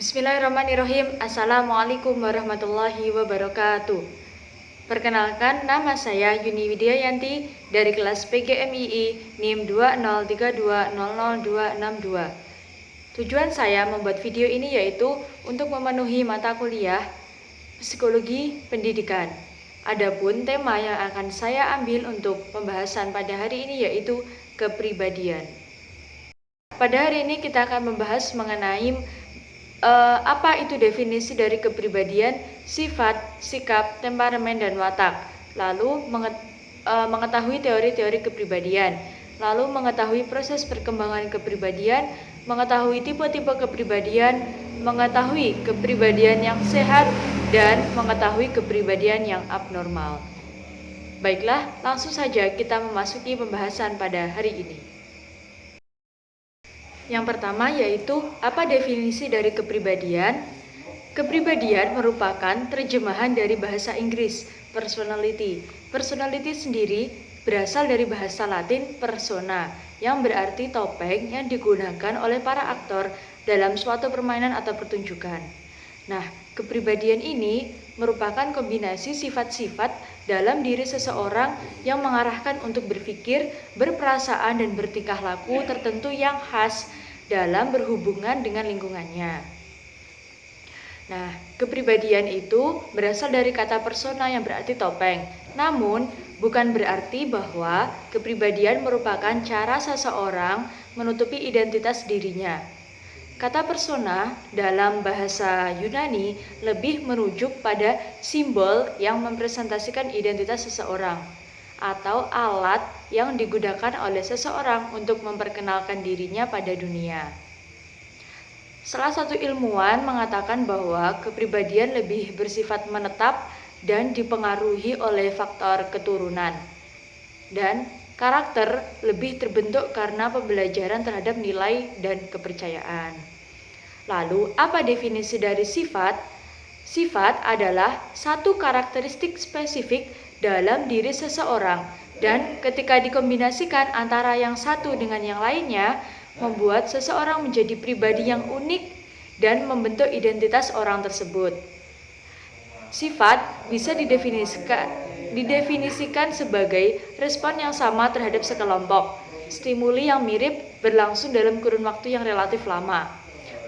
Bismillahirrahmanirrahim. Assalamualaikum warahmatullahi wabarakatuh. Perkenalkan, nama saya Yuni Widiayanti dari kelas PGMII NIM 203200262. Tujuan saya membuat video ini yaitu untuk memenuhi mata kuliah Psikologi Pendidikan. Adapun tema yang akan saya ambil untuk pembahasan pada hari ini yaitu kepribadian. Pada hari ini kita akan membahas mengenai apa itu definisi dari kepribadian, sifat, sikap, temperamen, dan watak. Lalu mengetahui teori-teori kepribadian. Lalu mengetahui proses perkembangan kepribadian, mengetahui tipe-tipe kepribadian, mengetahui kepribadian yang sehat, dan mengetahui kepribadian yang abnormal. Baiklah, langsung saja kita memasuki pembahasan pada hari ini. Yang pertama yaitu apa definisi dari kepribadian? Kepribadian merupakan terjemahan dari bahasa Inggris, personality. Personality sendiri berasal dari bahasa Latin persona, yang berarti topeng yang digunakan oleh para aktor dalam suatu permainan atau pertunjukan. Nah, kepribadian ini merupakan kombinasi sifat-sifat dalam diri seseorang yang mengarahkan untuk berpikir, berperasaan, dan bertingkah laku tertentu yang khas dalam berhubungan dengan lingkungannya. Nah, kepribadian itu berasal dari kata persona yang berarti topeng. Namun, bukan berarti bahwa kepribadian merupakan cara seseorang menutupi identitas dirinya. Kata persona dalam bahasa Yunani lebih merujuk pada simbol yang mempresentasikan identitas seseorang atau alat yang digunakan oleh seseorang untuk memperkenalkan dirinya pada dunia. Salah satu ilmuwan mengatakan bahwa kepribadian lebih bersifat menetap dan dipengaruhi oleh faktor keturunan, dan karakter lebih terbentuk karena pembelajaran terhadap nilai dan kepercayaan. Lalu, apa definisi dari sifat? Sifat adalah satu karakteristik spesifik dalam diri seseorang, dan ketika dikombinasikan antara yang satu dengan yang lainnya, membuat seseorang menjadi pribadi yang unik dan membentuk identitas orang tersebut. Sifat bisa didefinisikan sebagai respon yang sama terhadap sekelompok stimuli yang mirip berlangsung dalam kurun waktu yang relatif lama.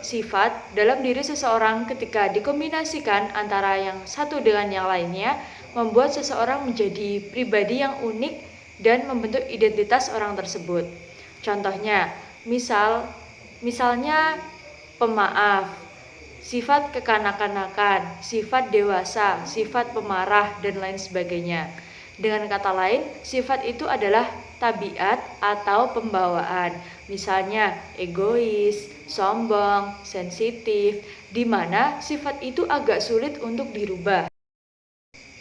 Sifat dalam diri seseorang ketika dikombinasikan antara yang satu dengan yang lainnya membuat seseorang menjadi pribadi yang unik dan membentuk identitas orang tersebut. Contohnya, misalnya pemaaf, sifat kekanak-kanakan, sifat dewasa, sifat pemarah, dan lain sebagainya. Dengan kata lain, sifat itu adalah tabiat atau pembawaan. Misalnya egois, sombong, sensitif, di mana sifat itu agak sulit untuk dirubah.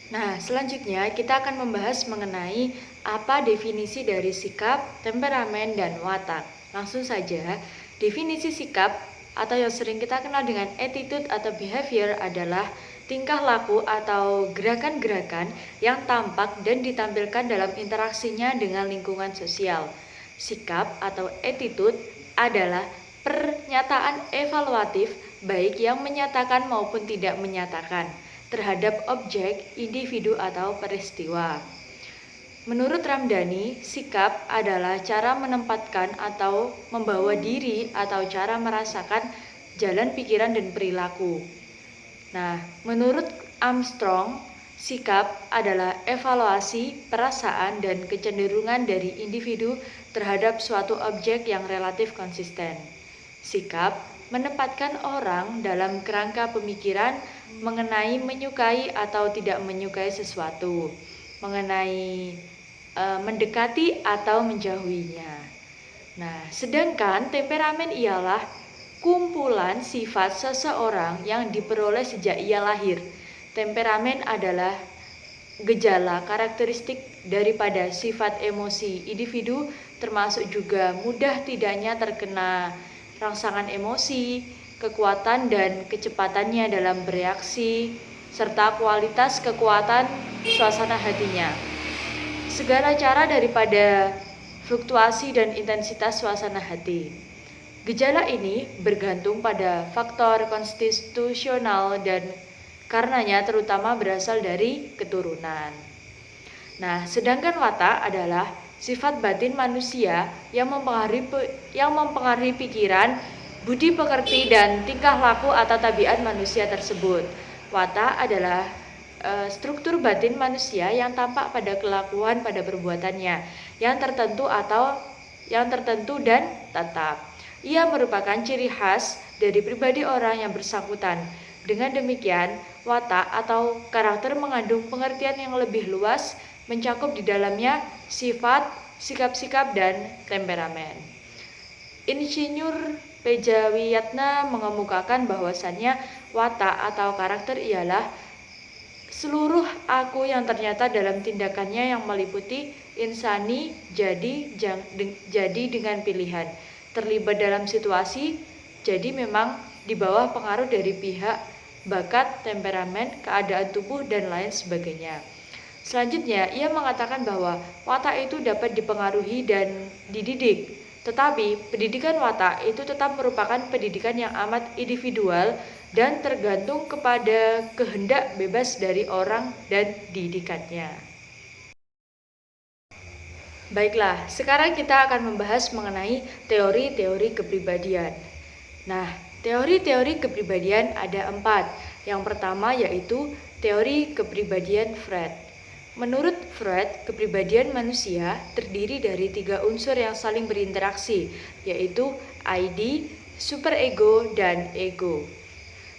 Nah, selanjutnya kita akan membahas mengenai apa definisi dari sikap, temperamen, dan watak. Langsung saja, definisi sikap atau yang sering kita kenal dengan attitude atau behavior adalah tingkah laku atau gerakan-gerakan yang tampak dan ditampilkan dalam interaksinya dengan lingkungan sosial. Sikap atau attitude adalah pernyataan evaluatif baik yang menyatakan maupun tidak menyatakan terhadap objek, individu, atau peristiwa. Menurut Ramdhani, sikap adalah cara menempatkan atau membawa diri atau cara merasakan jalan pikiran dan perilaku. Nah, menurut Armstrong, sikap adalah evaluasi, perasaan, dan kecenderungan dari individu terhadap suatu objek yang relatif konsisten. Sikap menempatkan orang dalam kerangka pemikiran mengenai menyukai atau tidak menyukai sesuatu, mengenai mendekati atau menjauhinya. Nah, sedangkan temperamen ialah kumpulan sifat seseorang yang diperoleh sejak ia lahir. Temperamen adalah gejala karakteristik daripada sifat emosi individu, termasuk juga mudah tidaknya terkena rangsangan emosi, kekuatan dan kecepatannya dalam bereaksi, serta kualitas kekuatan suasana hatinya. Segala cara daripada fluktuasi dan intensitas suasana hati. Gejala ini bergantung pada faktor konstitusional dan karenanya terutama berasal dari keturunan. Nah, sedangkan watak adalah sifat batin manusia yang mempengaruhi pikiran, budi pekerti, dan tingkah laku atau tabiat manusia tersebut. Watak adalah struktur batin manusia yang tampak pada kelakuan pada perbuatannya yang tertentu dan tetap. Ia merupakan ciri khas dari pribadi orang yang bersangkutan. Dengan demikian, watak atau karakter mengandung pengertian yang lebih luas, mencakup di dalamnya sifat, sikap-sikap, dan temperamen. Insinyur Pejawiyatna mengemukakan bahwasannya watak atau karakter ialah seluruh aku yang ternyata dalam tindakannya yang meliputi insani jadi dengan pilihan, terlibat dalam situasi, jadi memang di bawah pengaruh dari pihak, bakat, temperamen, keadaan tubuh, dan lain sebagainya. Selanjutnya, ia mengatakan bahwa watak itu dapat dipengaruhi dan dididik, tetapi pendidikan watak itu tetap merupakan pendidikan yang amat individual dan tergantung kepada kehendak bebas dari orang dan didikannya. Baiklah, sekarang kita akan membahas mengenai teori-teori kepribadian. Nah, teori-teori kepribadian ada 4. Yang pertama yaitu teori kepribadian Freud. Menurut Freud, kepribadian manusia terdiri dari 3 unsur yang saling berinteraksi, yaitu ID, superego, dan ego.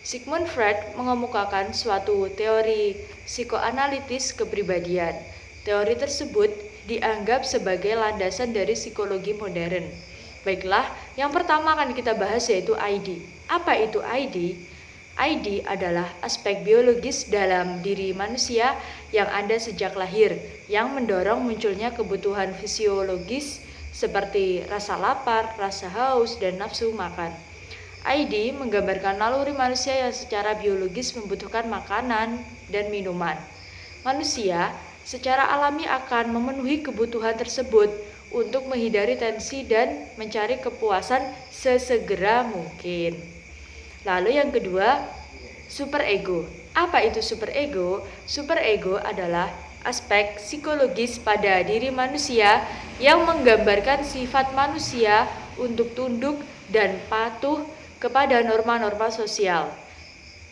Sigmund Freud mengemukakan suatu teori psikoanalitis kepribadian. Teori tersebut dianggap sebagai landasan dari psikologi modern. Baiklah, yang pertama akan kita bahas yaitu ID. Apa itu ID? ID adalah aspek biologis dalam diri manusia yang ada sejak lahir, yang mendorong munculnya kebutuhan fisiologis seperti rasa lapar, rasa haus, dan nafsu makan. ID menggambarkan naluri manusia yang secara biologis membutuhkan makanan dan minuman. Manusia secara alami akan memenuhi kebutuhan tersebut untuk menghindari tensi dan mencari kepuasan sesegera mungkin. Lalu yang kedua, superego. Apa itu superego? Superego adalah aspek psikologis pada diri manusia yang menggambarkan sifat manusia untuk tunduk dan patuh kepada norma-norma sosial,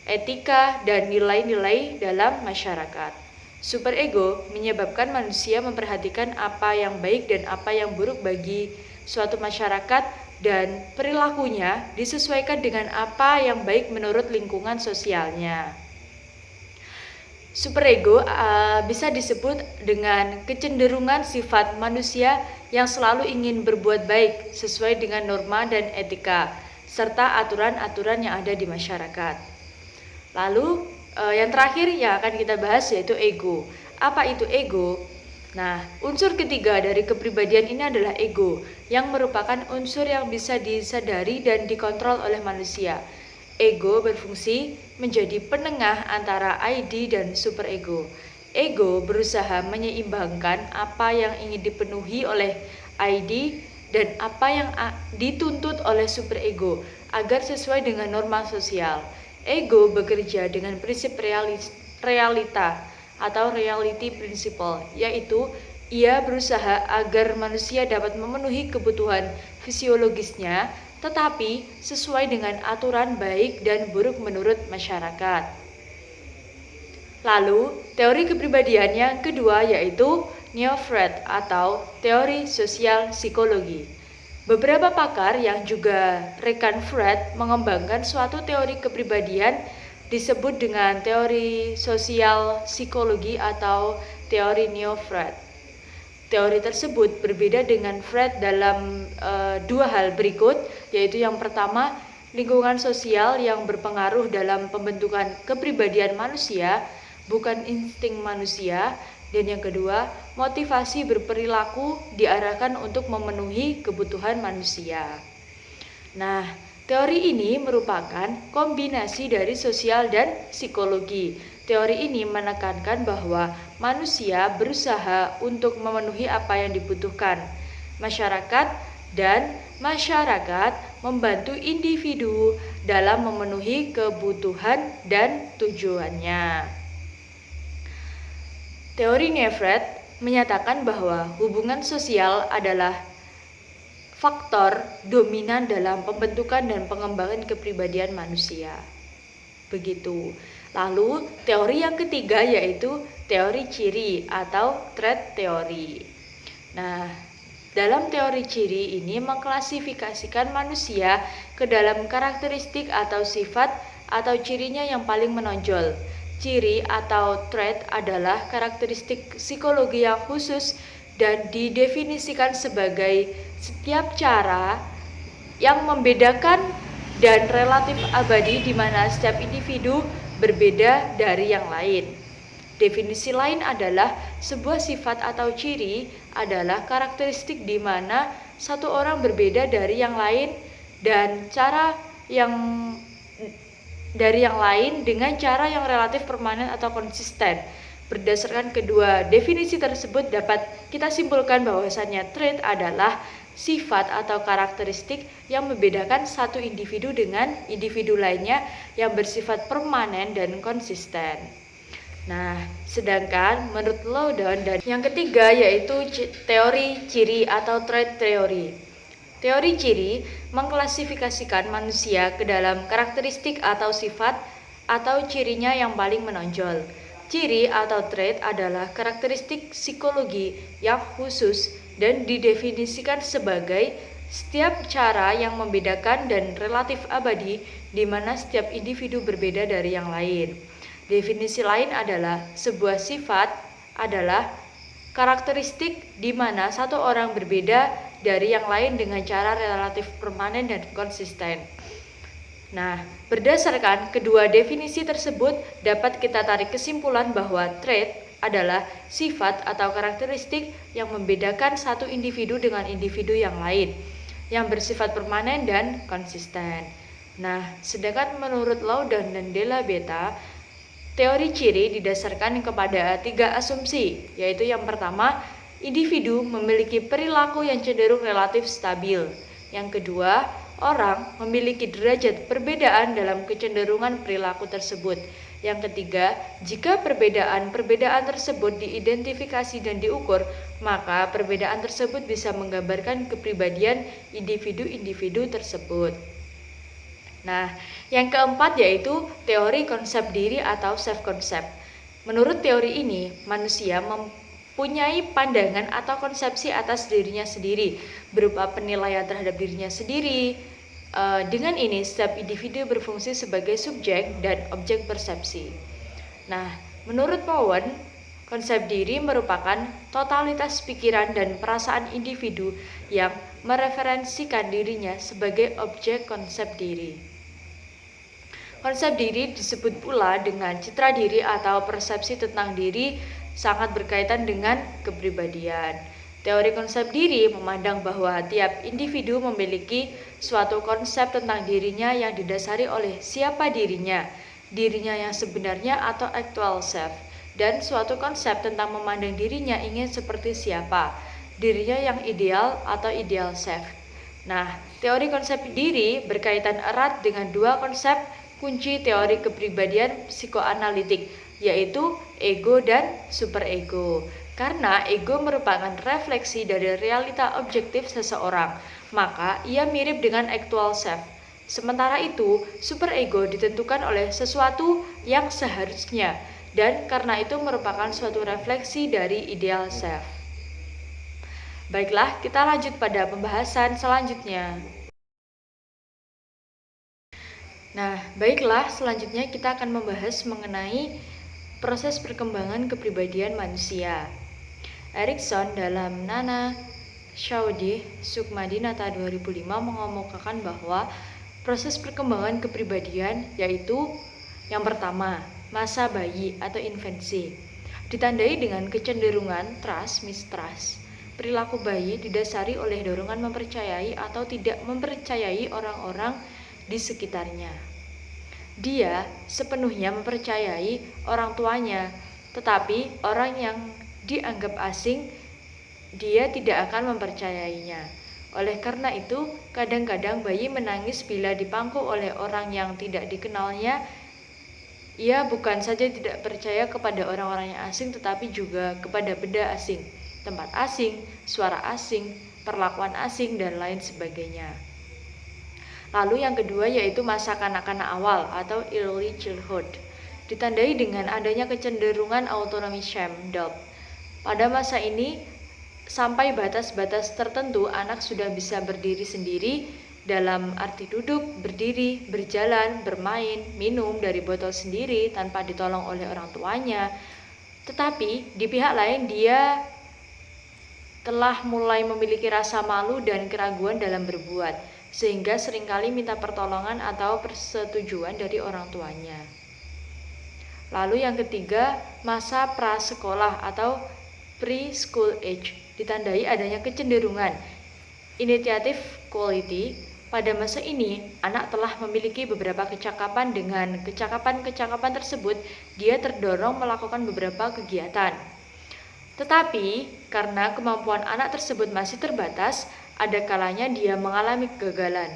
etika, dan nilai-nilai dalam masyarakat. Superego menyebabkan manusia memperhatikan apa yang baik dan apa yang buruk bagi suatu masyarakat dan perilakunya disesuaikan dengan apa yang baik menurut lingkungan sosialnya. Superego bisa disebut dengan kecenderungan sifat manusia yang selalu ingin berbuat baik sesuai dengan norma dan etika, serta aturan-aturan yang ada di masyarakat. Lalu yang terakhir yang akan kita bahas yaitu ego. Apa itu ego? Nah, unsur ketiga dari kepribadian ini adalah ego, yang merupakan unsur yang bisa disadari dan dikontrol oleh manusia. Ego berfungsi menjadi penengah antara ID dan superego. Ego berusaha menyeimbangkan apa yang ingin dipenuhi oleh ID dan apa yang dituntut oleh superego agar sesuai dengan norma sosial. Ego bekerja dengan prinsip realita atau reality principle, yaitu ia berusaha agar manusia dapat memenuhi kebutuhan fisiologisnya tetapi sesuai dengan aturan baik dan buruk menurut masyarakat. Lalu, teori kepribadian yang kedua yaitu Neo-Freud atau teori sosial psikologi. Beberapa pakar yang juga rekan Freud mengembangkan suatu teori kepribadian disebut dengan teori sosial psikologi atau teori Neo-Freud. Teori tersebut berbeda dengan Freud dalam dua hal berikut, yaitu yang pertama, lingkungan sosial yang berpengaruh dalam pembentukan kepribadian manusia, bukan insting manusia, dan yang kedua, motivasi berperilaku diarahkan untuk memenuhi kebutuhan manusia. Nah, teori ini merupakan kombinasi dari sosial dan psikologi. Teori ini menekankan bahwa manusia berusaha untuk memenuhi apa yang dibutuhkan masyarakat dan masyarakat membantu individu dalam memenuhi kebutuhan dan tujuannya. Teori Nefret menyatakan bahwa hubungan sosial adalah faktor dominan dalam pembentukan dan pengembangan kepribadian manusia. Begitu. Lalu teori yang ketiga yaitu teori ciri atau trait theory. Nah, dalam teori ciri ini mengklasifikasikan manusia ke dalam karakteristik atau sifat atau cirinya yang paling menonjol. Ciri atau trait adalah karakteristik psikologi yang khusus dan didefinisikan sebagai setiap cara yang membedakan dan relatif abadi di mana setiap individu berbeda dari yang lain. Definisi lain adalah sebuah sifat atau ciri adalah karakteristik di mana satu orang berbeda dari yang lain dan cara yang dengan cara yang relatif permanen atau konsisten. Berdasarkan kedua definisi tersebut dapat kita simpulkan bahwasannya trait adalah sifat atau karakteristik yang membedakan satu individu dengan individu lainnya yang bersifat permanen dan konsisten. Nah, sedangkan menurut Loudon dan yang ketiga yaitu teori ciri atau trait theory. Teori ciri mengklasifikasikan manusia ke dalam karakteristik atau sifat atau cirinya yang paling menonjol. Ciri atau trait adalah karakteristik psikologi yang khusus dan didefinisikan sebagai setiap cara yang membedakan dan relatif abadi di mana setiap individu berbeda dari yang lain. Definisi lain adalah sebuah sifat adalah karakteristik di mana satu orang berbeda dari yang lain dengan cara relatif permanen dan konsisten. Nah, berdasarkan kedua definisi tersebut dapat kita tarik kesimpulan bahwa trait adalah sifat atau karakteristik yang membedakan satu individu dengan individu yang lain yang bersifat permanen dan konsisten. Nah, sedangkan menurut Loudon dan Della Beta, teori ciri didasarkan kepada 3 asumsi, yaitu yang pertama, individu memiliki perilaku yang cenderung relatif stabil. Yang kedua, orang memiliki derajat perbedaan dalam kecenderungan perilaku tersebut. Yang ketiga, jika perbedaan tersebut diidentifikasi dan diukur, maka perbedaan tersebut bisa menggambarkan kepribadian individu-individu tersebut. Nah, yang keempat yaitu teori konsep diri atau self-concept. Menurut teori ini, manusia mempunyai pandangan atau konsepsi atas dirinya sendiri, berupa penilaian terhadap dirinya sendiri. Dengan ini, setiap individu berfungsi sebagai subjek dan objek persepsi. Nah, menurut Bowen, konsep diri merupakan totalitas pikiran dan perasaan individu yang mereferensikan dirinya sebagai objek konsep diri. Konsep diri disebut pula dengan citra diri atau persepsi tentang diri sangat berkaitan dengan kepribadian. Teori konsep diri memandang bahwa tiap individu memiliki suatu konsep tentang dirinya yang didasari oleh siapa dirinya yang sebenarnya atau actual self, dan suatu konsep tentang memandang dirinya ingin seperti siapa, dirinya yang ideal atau ideal self. Nah, teori konsep diri berkaitan erat dengan 2 konsep kunci teori kepribadian psikoanalitik, yaitu ego dan superego. Karena ego merupakan refleksi dari realita objektif seseorang, maka ia mirip dengan actual self. Sementara itu, superego ditentukan oleh sesuatu yang seharusnya, dan karena itu merupakan suatu refleksi dari ideal self. Baiklah, kita lanjut pada pembahasan selanjutnya. Nah, baiklah, selanjutnya kita akan membahas mengenai proses perkembangan kepribadian manusia. Erikson dalam Nana Shaudi Sukmadinata 2005 mengemukakan bahwa proses perkembangan kepribadian yaitu yang pertama, masa bayi atau infansi, ditandai dengan kecenderungan trust-mistrust. Perilaku bayi didasari oleh dorongan mempercayai atau tidak mempercayai orang-orang di sekitarnya. Dia sepenuhnya mempercayai orang tuanya, tetapi orang yang dianggap asing, dia tidak akan mempercayainya. Oleh karena itu, kadang-kadang bayi menangis bila dipangku oleh orang yang tidak dikenalnya. Ia bukan saja tidak percaya kepada orang-orang yang asing, tetapi juga kepada benda asing, tempat asing, suara asing, perlakuan asing, dan lain sebagainya. Lalu yang kedua yaitu masa kanak-kanak awal atau early childhood, ditandai dengan adanya kecenderungan autonomy shame doubt. Pada masa ini, sampai batas-batas tertentu, anak sudah bisa berdiri sendiri dalam arti duduk, berdiri, berjalan, bermain, minum dari botol sendiri tanpa ditolong oleh orang tuanya. Tetapi di pihak lain dia telah mulai memiliki rasa malu dan keraguan dalam berbuat, sehingga seringkali minta pertolongan atau persetujuan dari orang tuanya. Lalu yang ketiga, masa prasekolah atau preschool age, ditandai adanya kecenderungan initiative quality. Pada masa ini, anak telah memiliki beberapa kecakapan. Dengan kecakapan-kecakapan tersebut, dia terdorong melakukan beberapa kegiatan. Tetapi, karena kemampuan anak tersebut masih terbatas, ada kalanya dia mengalami kegagalan.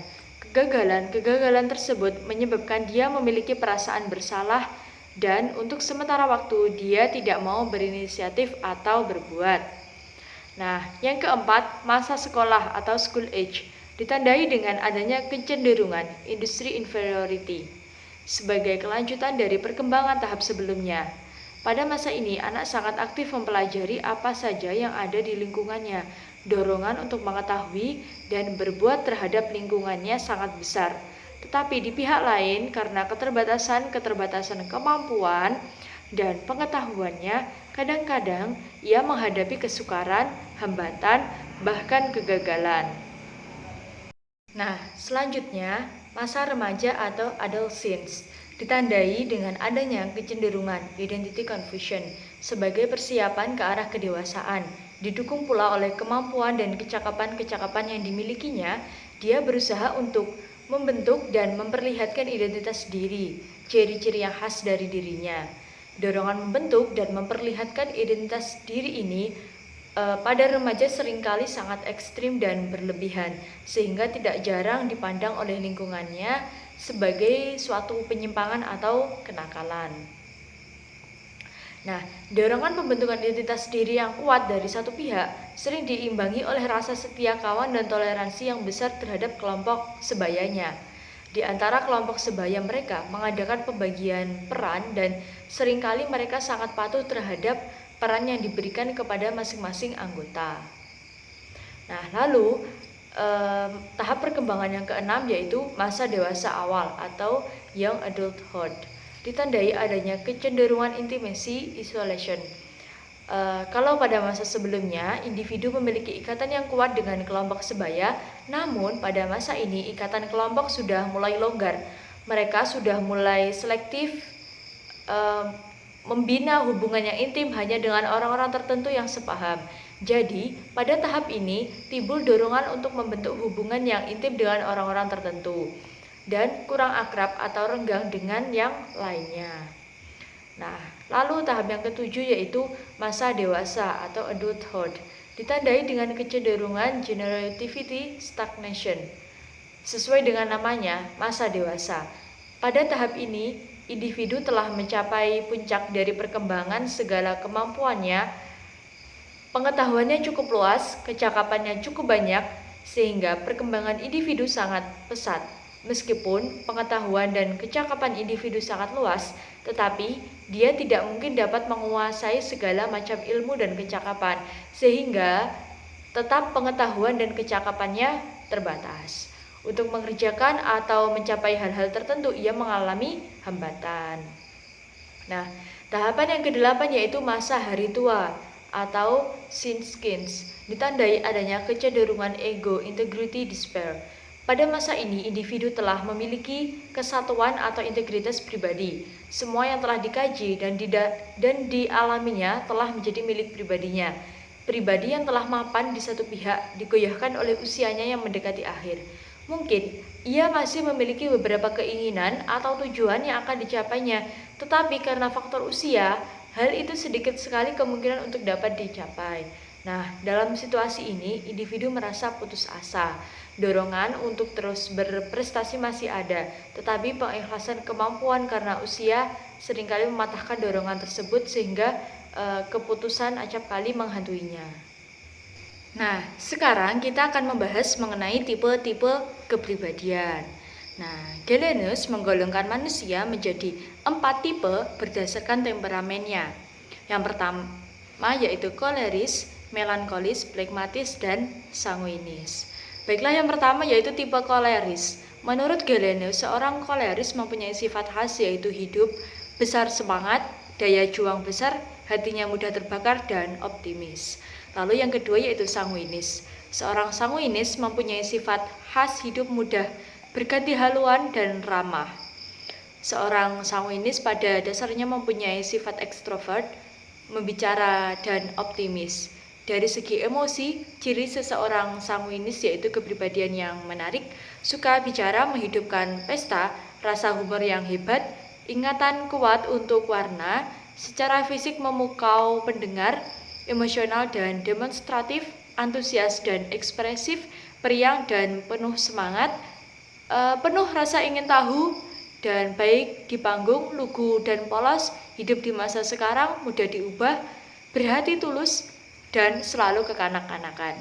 Kegagalan tersebut menyebabkan dia memiliki perasaan bersalah dan untuk sementara waktu dia tidak mau berinisiatif atau berbuat. Nah, yang keempat, masa sekolah atau school age, ditandai dengan adanya kecenderungan industry inferiority sebagai kelanjutan dari perkembangan tahap sebelumnya. Pada masa ini, anak sangat aktif mempelajari apa saja yang ada di lingkungannya. Dorongan untuk mengetahui dan berbuat terhadap lingkungannya sangat besar. Tetapi di pihak lain, karena keterbatasan kemampuan dan pengetahuannya, kadang-kadang ia menghadapi kesukaran, hambatan, bahkan kegagalan. Nah, selanjutnya, masa remaja atau adolescence, ditandai dengan adanya kecenderungan identity confusion sebagai persiapan ke arah kedewasaan. Didukung pula oleh kemampuan dan kecakapan-kecakapan yang dimilikinya, dia berusaha untuk membentuk dan memperlihatkan identitas diri, ciri-ciri yang khas dari dirinya. Dorongan membentuk dan memperlihatkan identitas diri ini pada remaja seringkali sangat ekstrim dan berlebihan, sehingga tidak jarang dipandang oleh lingkungannya sebagai suatu penyimpangan atau kenakalan. Nah, dorongan pembentukan identitas diri yang kuat dari satu pihak sering diimbangi oleh rasa setia kawan dan toleransi yang besar terhadap kelompok sebayanya. Di antara kelompok sebaya mereka mengadakan pembagian peran dan seringkali mereka sangat patuh terhadap peran yang diberikan kepada masing-masing anggota. Nah, lalu tahap perkembangan yang keenam yaitu masa dewasa awal atau young adulthood, ditandai adanya kecenderungan intimacy isolation. Kalau pada masa sebelumnya individu memiliki ikatan yang kuat dengan kelompok sebaya, namun pada masa ini ikatan kelompok sudah mulai longgar. Mereka sudah mulai selektif membina hubungan yang intim hanya dengan orang-orang tertentu yang sepaham. Jadi, pada tahap ini timbul dorongan untuk membentuk hubungan yang intim dengan orang-orang tertentu dan kurang akrab atau renggang dengan yang lainnya. Nah, lalu tahap yang ketujuh yaitu masa dewasa atau adulthood, ditandai dengan kecenderungan generativity stagnation. Sesuai dengan namanya, masa dewasa. Pada tahap ini, individu telah mencapai puncak dari perkembangan segala kemampuannya. Pengetahuannya cukup luas, kecakapannya cukup banyak, sehingga perkembangan individu sangat pesat. Meskipun pengetahuan dan kecakapan individu sangat luas, tetapi dia tidak mungkin dapat menguasai segala macam ilmu dan kecakapan, sehingga tetap pengetahuan dan kecakapannya terbatas. Untuk mengerjakan atau mencapai hal-hal tertentu, ia mengalami hambatan. Nah, tahapan yang ke-8 yaitu masa hari tua atau synskins, ditandai adanya kecenderungan ego integrity despair. Pada masa ini, individu telah memiliki kesatuan atau integritas pribadi. Semua yang telah dikaji dan dialaminya telah menjadi milik pribadinya. Pribadi yang telah mapan di satu pihak digoyahkan oleh usianya yang mendekati akhir. Mungkin ia masih memiliki beberapa keinginan atau tujuan yang akan dicapainya, tetapi karena faktor usia, hal itu sedikit sekali kemungkinan untuk dapat dicapai. Nah, dalam situasi ini, individu merasa putus asa. Dorongan untuk terus berprestasi masih ada, tetapi pengikhlasan kemampuan karena usia seringkali mematahkan dorongan tersebut sehingga keputusan acap kali menghantuinya. Nah, sekarang kita akan membahas mengenai tipe-tipe kepribadian. Nah, Galenus menggolongkan manusia menjadi 4 tipe berdasarkan temperamennya. Yang pertama yaitu koleris, melankolis, pragmatis, dan sanguinis. Baiklah, yang pertama yaitu tipe koleris. Menurut Galenus, seorang koleris mempunyai sifat khas yaitu hidup, besar semangat, daya juang besar, hatinya mudah terbakar, dan optimis. Lalu yang kedua yaitu sanguinis. Seorang sanguinis mempunyai sifat khas hidup mudah, berganti haluan, dan ramah. Seorang sanguinis pada dasarnya mempunyai sifat ekstrovert, membicara, dan optimis. Dari segi emosi, ciri seseorang sanguinis yaitu kepribadian yang menarik, suka bicara, menghidupkan pesta, rasa humor yang hebat, ingatan kuat untuk warna, secara fisik memukau pendengar, emosional dan demonstratif, antusias dan ekspresif, periang dan penuh semangat, penuh rasa ingin tahu, dan baik di panggung, lugu dan polos, hidup di masa sekarang, mudah diubah, berhati tulus, dan selalu kekanak-kanakan.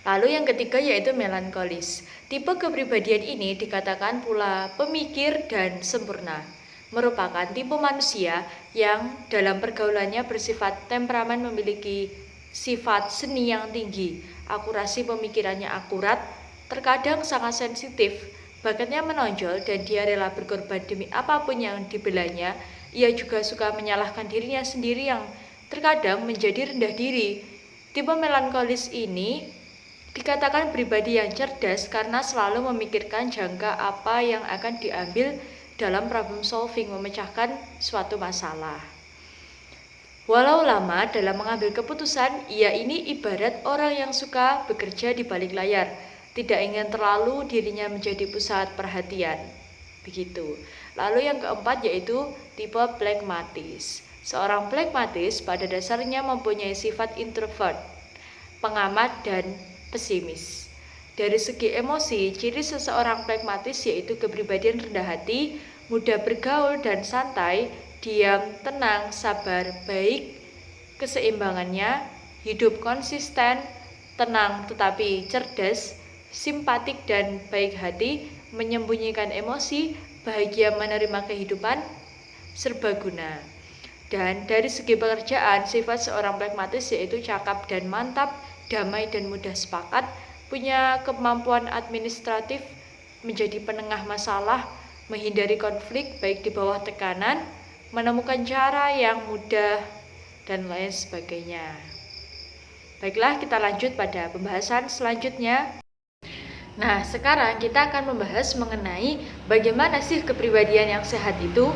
Lalu yang ketiga yaitu melankolis. Tipe kepribadian ini dikatakan pula pemikir dan sempurna, merupakan tipe manusia yang dalam pergaulannya bersifat temperamen, memiliki sifat seni yang tinggi, akurasi pemikirannya akurat, terkadang sangat sensitif, bakatnya menonjol, dan dia rela berkorban demi apapun yang dibelanya. Ia juga suka menyalahkan dirinya sendiri yang terkadang menjadi rendah diri. Tipe melankolis ini dikatakan pribadi yang cerdas karena selalu memikirkan jangka apa yang akan diambil dalam problem solving, memecahkan suatu masalah. Walau lama dalam mengambil keputusan, ia ini ibarat orang yang suka bekerja di balik layar, tidak ingin terlalu dirinya menjadi pusat perhatian. Begitu. Lalu yang keempat yaitu tipe pragmatis. Seorang pragmatis pada dasarnya mempunyai sifat introvert, pengamat, dan pesimis. Dari segi emosi, ciri seseorang pragmatis yaitu kepribadian rendah hati, mudah bergaul dan santai, diam, tenang, sabar, baik, keseimbangannya, hidup konsisten, tenang tetapi cerdas, simpatik dan baik hati, menyembunyikan emosi, bahagia menerima kehidupan, serbaguna. Dan dari segi pekerjaan, sifat seorang pragmatis yaitu cakap dan mantap, damai dan mudah sepakat, punya kemampuan administratif, menjadi penengah masalah, menghindari konflik baik di bawah tekanan, menemukan cara yang mudah, dan lain sebagainya. Baiklah, kita lanjut pada pembahasan selanjutnya. Nah, sekarang kita akan membahas mengenai bagaimana sih kepribadian yang sehat itu.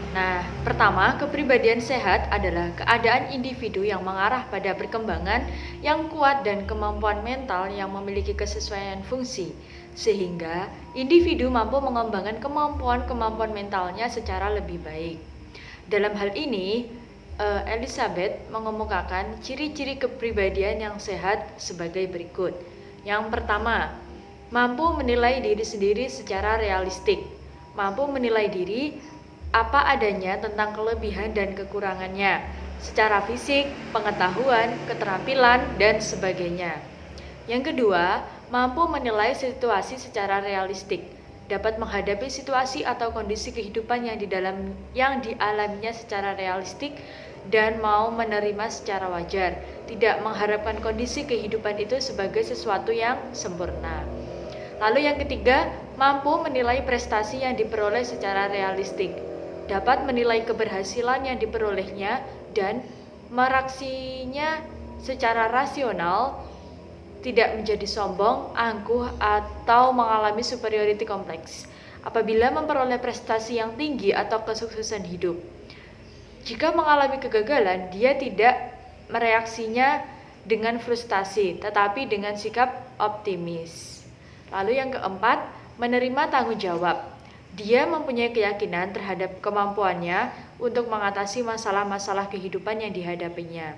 Nah, pertama, kepribadian sehat adalah keadaan individu yang mengarah pada perkembangan yang kuat dan kemampuan mental yang memiliki kesesuaian fungsi, sehingga individu mampu mengembangkan kemampuan mentalnya secara lebih baik. Dalam hal ini, Elizabeth mengemukakan ciri-ciri kepribadian yang sehat sebagai berikut. Yang pertama, mampu menilai diri sendiri secara realistik, mampu menilai diri apa adanya tentang kelebihan dan kekurangannya secara fisik, pengetahuan, keterampilan, dan sebagainya. Yang kedua, mampu menilai situasi secara realistik, dapat menghadapi situasi atau kondisi kehidupan yang dialaminya secara realistik dan mau menerima secara wajar, tidak mengharapkan kondisi kehidupan itu sebagai sesuatu yang sempurna. Lalu yang ketiga, mampu menilai prestasi yang diperoleh secara realistik, dapat menilai keberhasilan yang diperolehnya dan meraksinya secara rasional, tidak menjadi sombong, angkuh, atau mengalami superiority kompleks apabila memperoleh prestasi yang tinggi atau kesuksesan hidup. Jika mengalami kegagalan, dia tidak mereaksinya dengan frustasi, tetapi dengan sikap optimis. Lalu yang keempat, menerima tanggung jawab. Dia mempunyai keyakinan terhadap kemampuannya untuk mengatasi masalah-masalah kehidupan yang dihadapinya.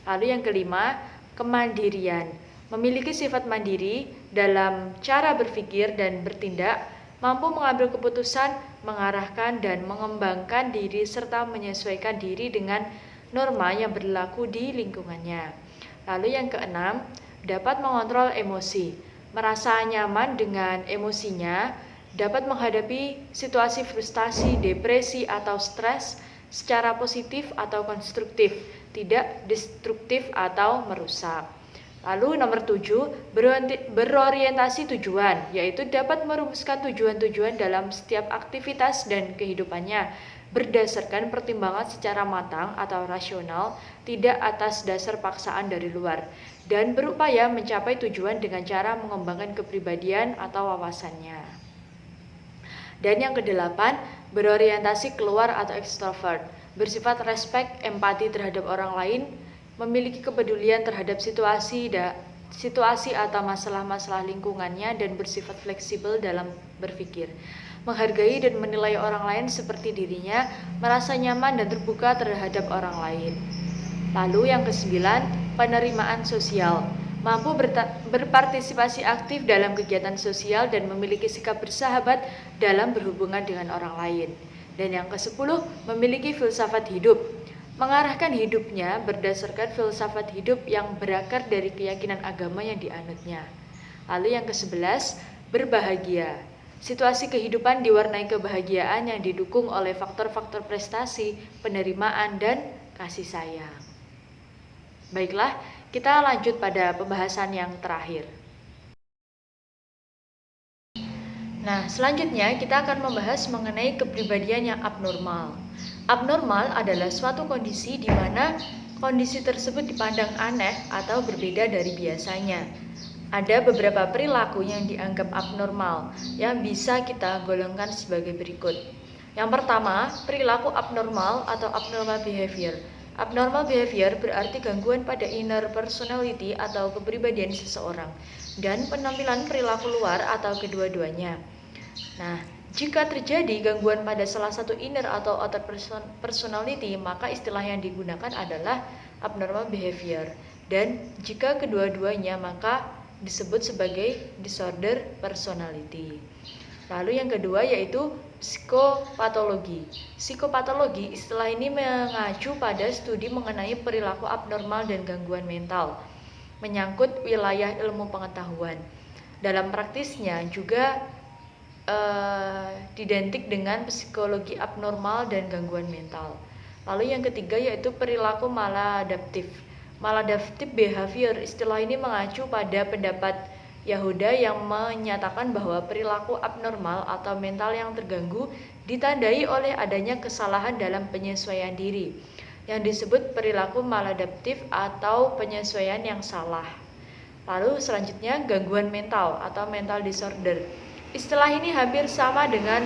Lalu yang kelima, kemandirian. Memiliki sifat mandiri dalam cara berpikir dan bertindak, mampu mengambil keputusan, mengarahkan dan mengembangkan diri serta menyesuaikan diri dengan norma yang berlaku di lingkungannya. Lalu yang keenam, dapat mengontrol emosi. Merasa nyaman dengan emosinya, dapat menghadapi situasi frustasi, depresi atau stres secara positif atau konstruktif, tidak destruktif atau merusak. Lalu nomor 7, berorientasi tujuan, yaitu dapat merumuskan tujuan-tujuan dalam setiap aktivitas dan kehidupannya berdasarkan pertimbangan secara matang atau rasional, tidak atas dasar paksaan dari luar, dan berupaya mencapai tujuan dengan cara mengembangkan kepribadian atau wawasannya. Dan yang kedelapan, berorientasi keluar atau extrovert, bersifat respect, empati terhadap orang lain, memiliki kepedulian terhadap situasi atau masalah-masalah lingkungannya dan bersifat fleksibel dalam berpikir, menghargai dan menilai orang lain seperti dirinya, merasa nyaman dan terbuka terhadap orang lain. Lalu yang kesembilan, penerimaan sosial, mampu berpartisipasi aktif dalam kegiatan sosial dan memiliki sikap bersahabat dalam berhubungan dengan orang lain. Dan yang kesepuluh, memiliki filsafat hidup, mengarahkan hidupnya berdasarkan filsafat hidup yang berakar dari keyakinan agama yang dianutnya. Lalu yang ke-11, berbahagia. Situasi kehidupan diwarnai kebahagiaan yang didukung oleh faktor-faktor prestasi, penerimaan, dan kasih sayang. Baiklah, kita lanjut pada pembahasan yang terakhir. Nah, selanjutnya kita akan membahas mengenai kepribadian yang abnormal. Abnormal adalah suatu kondisi di mana kondisi tersebut dipandang aneh atau berbeda dari biasanya. Ada beberapa perilaku yang dianggap abnormal yang bisa kita golongkan sebagai berikut. Yang pertama, perilaku abnormal atau abnormal behavior. Abnormal behavior berarti gangguan pada inner personality atau kepribadian seseorang dan penampilan perilaku luar atau kedua-duanya. Nah, jika terjadi gangguan pada salah satu inner atau outer personality, maka istilah yang digunakan adalah abnormal behavior. Dan jika kedua-duanya, maka disebut sebagai disorder personality. Lalu yang kedua yaitu psikopatologi. Psikopatologi, istilah ini mengacu pada studi mengenai perilaku abnormal dan gangguan mental, menyangkut wilayah ilmu pengetahuan. Dalam praktisnya juga identik dengan psikologi abnormal dan gangguan mental. Lalu yang ketiga yaitu perilaku maladaptif. Maladaptive behavior, istilah ini mengacu pada pendapat Yehuda yang menyatakan bahwa perilaku abnormal atau mental yang terganggu ditandai oleh adanya kesalahan dalam penyesuaian diri, yang disebut perilaku maladaptif atau penyesuaian yang salah. Lalu selanjutnya gangguan mental atau mental disorder. Istilah ini hampir sama dengan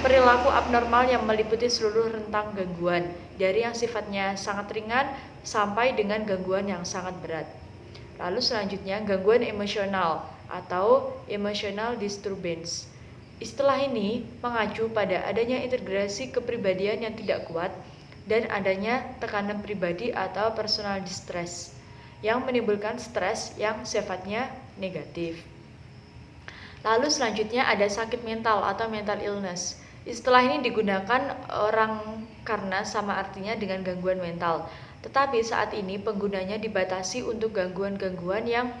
perilaku abnormal yang meliputi seluruh rentang gangguan, dari yang sifatnya sangat ringan sampai dengan gangguan yang sangat berat. Lalu selanjutnya gangguan emosional atau emotional disturbance. Istilah ini mengacu pada adanya integrasi kepribadian yang tidak kuat dan adanya tekanan pribadi atau personal distress yang menimbulkan stres yang sifatnya negatif. Lalu selanjutnya ada sakit mental atau mental illness. Istilah ini digunakan orang karena sama artinya dengan gangguan mental. Tetapi saat ini penggunanya dibatasi untuk gangguan-gangguan yang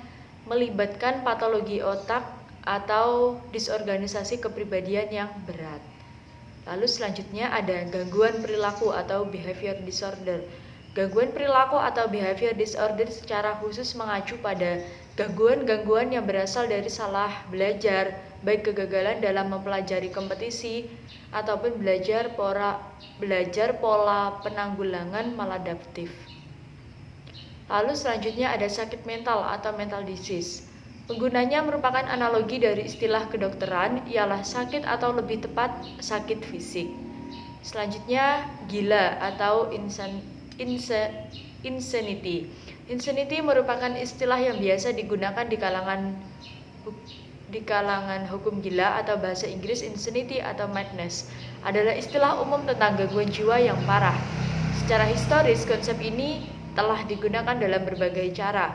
melibatkan patologi otak atau disorganisasi kepribadian yang berat. Lalu selanjutnya ada gangguan perilaku atau behavior disorder. Gangguan perilaku atau behavior disorder secara khusus mengacu pada gangguan-gangguan yang berasal dari salah belajar, baik kegagalan dalam mempelajari kompetisi ataupun belajar pola penanggulangan maladaptif. Lalu selanjutnya ada sakit mental atau mental disease. Penggunanya merupakan analogi dari istilah kedokteran, ialah sakit atau lebih tepat sakit fisik. Selanjutnya gila atau insanity. Insanity merupakan istilah yang biasa digunakan di kalangan hukum gila atau bahasa Inggris insanity atau madness adalah istilah umum tentang gangguan jiwa yang parah. Secara historis konsep ini telah digunakan dalam berbagai cara.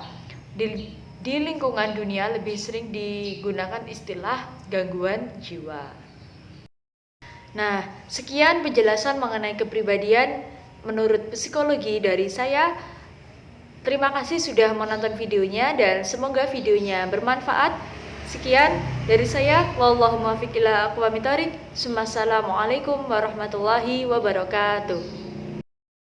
Di lingkungan dunia lebih sering digunakan istilah gangguan jiwa. Nah, sekian penjelasan mengenai kepribadian menurut psikologi dari saya. Terima kasih sudah menonton videonya dan semoga videonya bermanfaat. Sekian dari saya. Wallahul muwaffiq ila aqwamit thoriq. Assalamualaikum warahmatullahi wabarakatuh.